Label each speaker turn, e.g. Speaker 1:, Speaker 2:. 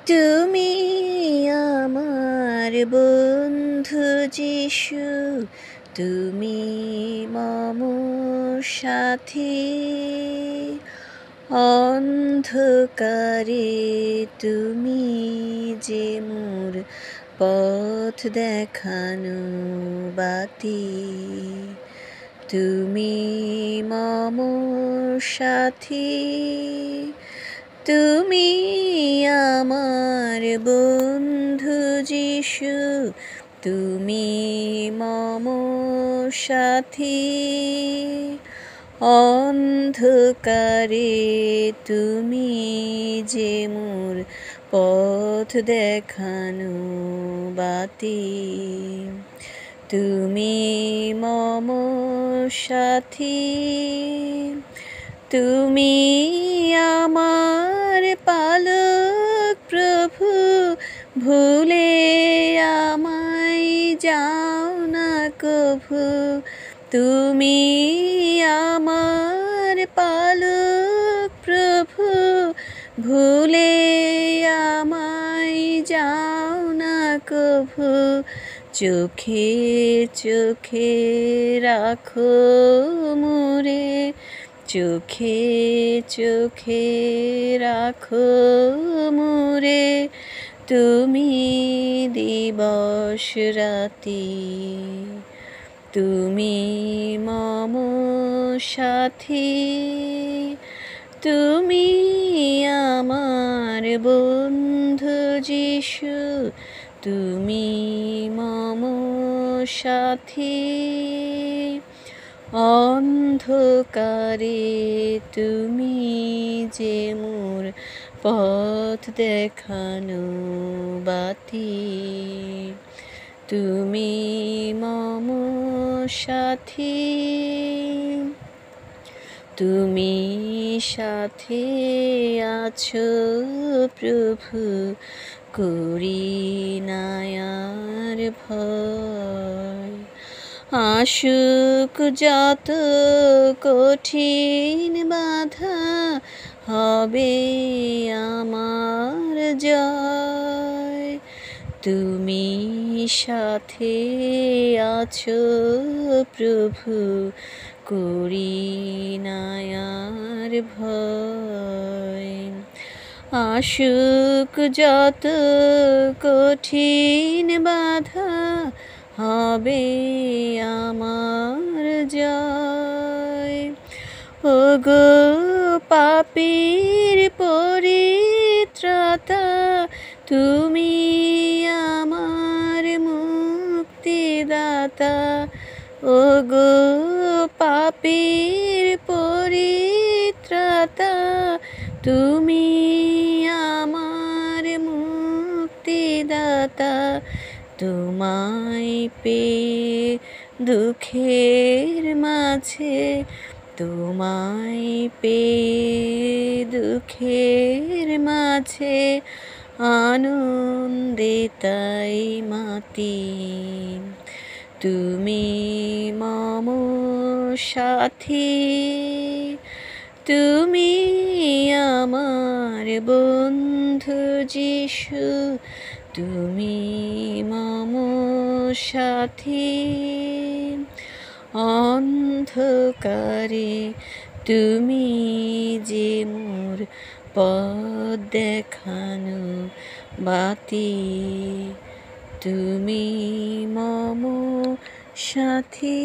Speaker 1: তুমি আমার বন্ধু যিশু, তুমি মম সাথী। অন্ধকারে তুমি যে মোর পথ দেখানো বাতি। তুমি মম সাথী, তুমি আমার বন্ধু যিশু, তুমি মম সাথী। অন্ধকারে তুমি যে মোর পথ দেখানো বাতি। তুমি মম সাথী, তুমি আমার পালক প্রভু, ভুলে আমায় যাও না কভু। তুমি আমার পালক প্রভু, ভুলে আমায় যাও না কভু। চোখে চোখে রাখো মোরে, চোখে চোখে রাখো মোরে। তুমি দিবস রাতি, তুমি মম সাথী। তুমি আমার বন্ধু যিশু, তুমি মম সাথী। অন্ধকারে তুমি যে মোর পথ দেখানো বাতি। তুমি মম সাথী, তুমি সাথে আছো প্রভু, করি না আর ভয়। আসুক যত কঠিন বাধা, হবে আমার জয়। তুমি সাথে আছো প্রভু, করি না আর ভয়। আসুক যত কঠিন বাধা, হবে আমার জয়। ওগো পাপীর পরিত্রাতা, তুমি আমার মুক্তিদাতা। ওগো পাপীর পরিত্রাতা, তুমি আমার মুক্তিদাতা। তোমায় পেয়ে দুঃখের মাঝে, তোমায় পেয়ে দুঃখের মাঝে, আনন্দে তাই মাতি। তুমি মম সাথী, তুমি আমার বন্ধু যিশু, তুমি মম সাথী। অন্ধকারে তুমি যে মোর পথ দেখানো বাতি। তুমি মম সাথী।